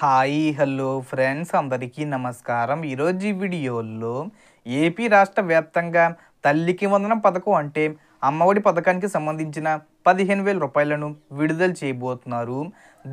Hi hello friends అందరికీ నమస్కారం. ఈరోజు ఈ వీడియోలో ఏపీ రాష్ట్ర వ్యాప్తంగా తల్లికి వందనం పథకం అంటే అమ్మఒడి పథకానికి సంబంధించిన 15,000 రూపాయలను విడుదల చేయబోతున్నారు.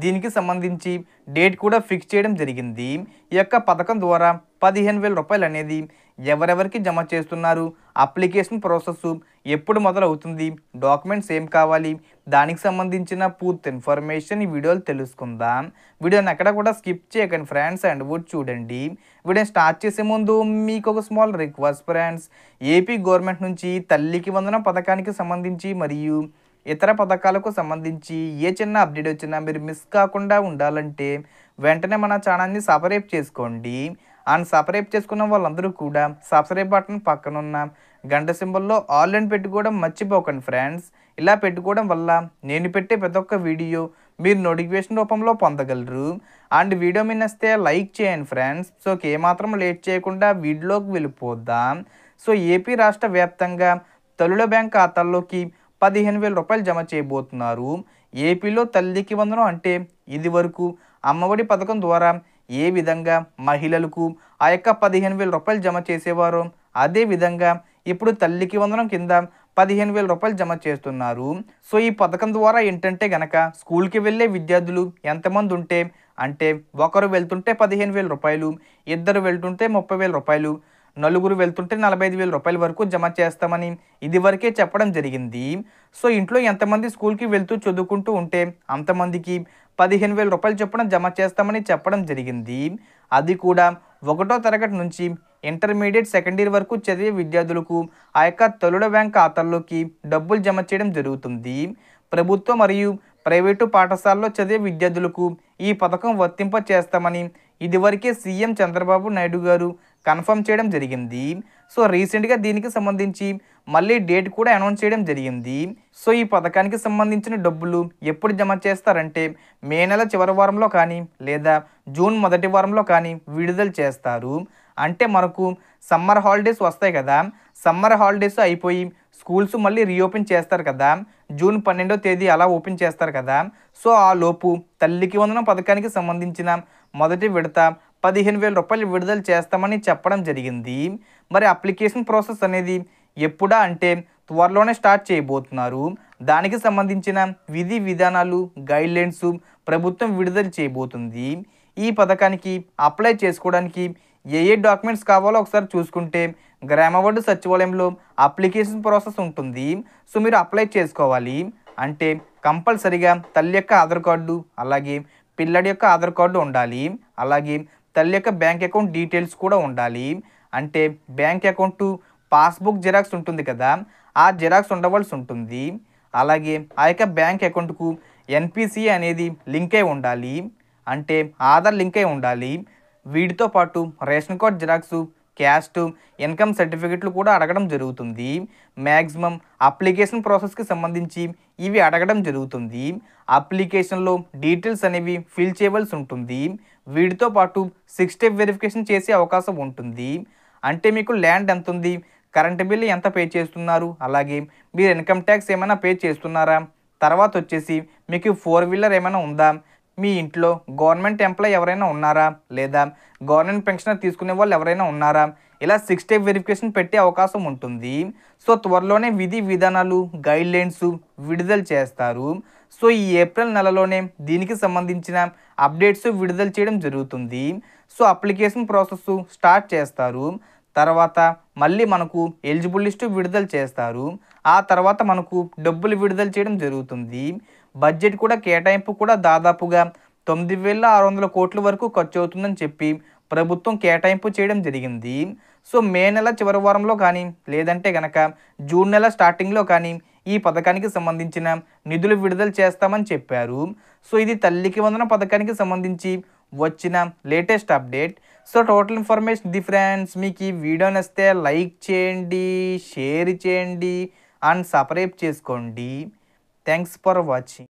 దీనికి సంబంధించి డేట్ కూడా ఫిక్స్ చేయడం జరిగింది. ఈ యొక్క పథకం ద్వారా 15,000 రూపాయలు అనేది ఎవరెవరికి జమ చేస్తున్నారు, అప్లికేషన్ ప్రాసెస్ ఎప్పుడు మొదలవుతుంది, డాక్యుమెంట్స్ ఏం కావాలి, దానికి సంబంధించిన పూర్తి ఇన్ఫర్మేషన్ ఈ వీడియోలో తెలుసుకుందాం. వీడియోని ఎక్కడ కూడా స్కిప్ చేయకండి ఫ్రెండ్స్, అండ్ కూడా చూడండి. వీడియోని స్టార్ట్ చేసే ముందు మీకు ఒక small request friends, AP government నుంచి తల్లికి వందనం పథకానికి సంబంధించి మరియు ఇతర పథకాలకు సంబంధించి ఏ చిన్న అప్డేట్ వచ్చినా మీరు మిస్ కాకుండా ఉండాలంటే వెంటనే మన ఛానల్ని సబ్స్క్రైబ్ చేసుకోండి. అండ్ సబ్స్క్రైబ్ చేసుకున్న వాళ్ళందరూ కూడా సబ్స్క్రైబ్ బటన్ పక్కనున్న గంట సింబల్లో ఆల్ అని పెట్టుకోవడం మర్చిపోకండి ఫ్రెండ్స్. ఇలా పెట్టుకోవడం వల్ల నేను పెట్టే ప్రతి ఒక్క వీడియో మీరు నోటిఫికేషన్ రూపంలో పొందగలరు. అండ్ వీడియో మీ నచ్చితే లైక్ చేయండి ఫ్రెండ్స్. సో ఏమాత్రం లేట్ చేయకుండా వీడియోలోకి వెళ్ళిపోదాం. సో ఏపీ రాష్ట్ర వ్యాప్తంగా తల్లుల బ్యాంక్ ఖాతాల్లోకి 15,000 రూపాయలు జమ చేయబోతున్నారు. ఏపీలో తల్లికి వందనం అంటే ఇది వరకు అమ్మఒడి పథకం ద్వారా ఏ విధంగా మహిళలకు ఆ యొక్క 15,000 రూపాయలు జమ చేసేవారు, అదే విధంగా ఇప్పుడు తల్లికి వందనం కింద 15,000 రూపాయలు జమ చేస్తున్నారు. సో ఈ పథకం ద్వారా ఏంటంటే గనక స్కూల్కి వెళ్ళే విద్యార్థులు ఎంతమంది ఉంటే అంటే ఒకరు వెళ్తుంటే 15,000 రూపాయలు, ఇద్దరు వెళ్తుంటే 30,000 రూపాయలు, నలుగురు వెళ్తుంటే 45,000 రూపాయల వరకు జమ చేస్తామని ఇదివరకే చెప్పడం జరిగింది. సో ఇంట్లో ఎంతమంది స్కూల్కి వెళ్తూ చదువుకుంటూ ఉంటే అంతమందికి 15,000 రూపాయలు చొప్పున జమ చేస్తామని చెప్పడం జరిగింది. అది కూడా 1వ తరగతి నుంచి ఇంటర్మీడియట్ సెకండ్ ఇయర్ వరకు చదివే విద్యార్థులకు ఆ యొక్క తల్లుల బ్యాంక్ ఖాతాల్లోకి డబ్బులు జమ చేయడం జరుగుతుంది. ప్రభుత్వ మరియు ప్రైవేటు పాఠశాలలో చదివే విద్యార్థులకు ఈ పథకం వర్తింప చేస్తామని ఇదివరకే సీఎం చంద్రబాబు నాయుడు గారు కన్ఫర్మ్ చేయడం జరిగింది. సో రీసెంట్గా దీనికి సంబంధించి మళ్ళీ డేట్ కూడా అనౌన్స్ చేయడం జరిగింది. సో ఈ పథకానికి సంబంధించిన డబ్బులు ఎప్పుడు జమ చేస్తారంటే మే నెల చివరి వారంలో కానీ లేదా జూన్ మొదటి వారంలో కానీ విడుదల చేస్తారు. అంటే మనకు సమ్మర్ హాలిడేస్ వస్తాయి కదా, సమ్మర్ హాలిడేస్ అయిపోయి స్కూల్స్ మళ్ళీ రీఓపెన్ చేస్తారు కదా, జూన్ 12వ తేదీ అలా ఓపెన్ చేస్తారు కదా. సో ఆ లోపు తల్లికి వందనం పథకానికి సంబంధించిన మొదటి విడత 15,000 రూపాయలు విడుదల చేస్తామని చెప్పడం జరిగింది. మరి అప్లికేషన్ ప్రాసెస్ అనేది ఎప్పుడా అంటే త్వరలోనే స్టార్ట్ చేయబోతున్నారు. దానికి సంబంధించిన విధి విధానాలు గైడ్లైన్స్ ప్రభుత్వం విడుదల చేయబోతుంది. ఈ పథకానికి అప్లై చేసుకోవడానికి ఏ డాక్యుమెంట్స్ కావాలో ఒకసారి చూసుకుంటే గ్రామవార్డు సచివాలయంలో అప్లికేషన్ ప్రాసెస్ ఉంటుంది. సో మీరు అప్లై చేసుకోవాలి. అంటే కంపల్సరిగా తల్లి యొక్క ఆధార్ కార్డు, అలాగే పిల్లడి యొక్క ఆధార్ కార్డు ఉండాలి. అలాగే తల్లి యొక్క బ్యాంక్ అకౌంట్ డీటెయిల్స్ కూడా ఉండాలి. అంటే బ్యాంక్ అకౌంట్ పాస్బుక్ జిరాక్స్ ఉంటుంది కదా, ఆ జిరాక్స్ ఉండవలసి ఉంటుంది. అలాగే ఆ యొక్క బ్యాంక్ అకౌంట్కు ఎన్పిసి అనేది లింక్ అయి ఉండాలి. అంటే ఆధార్ లింక్ అయి ఉండాలి. వీటితో పాటు ration card xerox, caste, income సర్టిఫికెట్లు కూడా అడగడం జరుగుతుంది. మ్యాక్సిమం అప్లికేషన్ ప్రాసెస్కి సంబంధించి ఇవి అడగడం జరుగుతుంది. అప్లికేషన్లో డీటెయిల్స్ అనేవి ఫిల్ చేయవలసి ఉంటుంది. వీటితో పాటు 6 స్టెప్ వెరిఫికేషన్ చేసే అవకాశం ఉంటుంది. అంటే మీకు ల్యాండ్ ఎంత ఉంది, కరెంట్ బిల్ ఎంత పే చేస్తున్నారు, అలాగే మీరు ఇన్కమ్ ట్యాక్స్ ఏమైనా పే చేస్తున్నారా, తర్వాత వచ్చేసి మీకు 4 వీలర్ ఏమైనా ఉందా, మీ ఇంట్లో గవర్నమెంట్ ఎంప్లాయ్ ఎవరైనా ఉన్నారా, లేదా గవర్నమెంట్ పెన్షనర్ తీసుకునే వాళ్ళు ఎవరైనా ఉన్నారా, ఇలా 6 స్టెప్ వెరిఫికేషన్ పెట్టే అవకాశం ఉంటుంది. సో త్వరలోనే విధి విధానాలు గైడ్లైన్స్ విడుదల చేస్తారు. సో ఈ ఏప్రిల్ నెలలోనే దీనికి సంబంధించిన అప్డేట్స్ విడుదల చేయడం జరుగుతుంది. సో అప్లికేషన్ ప్రాసెస్ స్టార్ట్ చేస్తారు. తర్వాత మళ్ళీ మనకు ఎలిజిబుల్ లిస్టు విడుదల చేస్తారు. ఆ తర్వాత మనకు డబ్బులు విడుదల చేయడం జరుగుతుంది. బడ్జెట్ కూడా కేటాయింపు కూడా దాదాపుగా 9,600 కోట్ల వరకు ఖర్చు అవుతుందని చెప్పి ప్రభుత్వం కేటాయింపు చేయడం జరిగింది. సో మే నెల చివరి వారంలో కానీ లేదంటే గనక జూన్ నెల స్టార్టింగ్లో కానీ ఈ పథకానికి సంబంధించిన నిధులు విడుదల చేస్తామని చెప్పారు. సో ఇది తల్లికి వందనం పథకానికి సంబంధించి వచ్చిన latest update. So total information the friends. మీకు ఈ వీడియో నచ్చితే లైక్ చేయండి, షేర్ చేయండి అండ్ సబ్స్క్రైబ్ చేసుకోండి. Thanks for watching.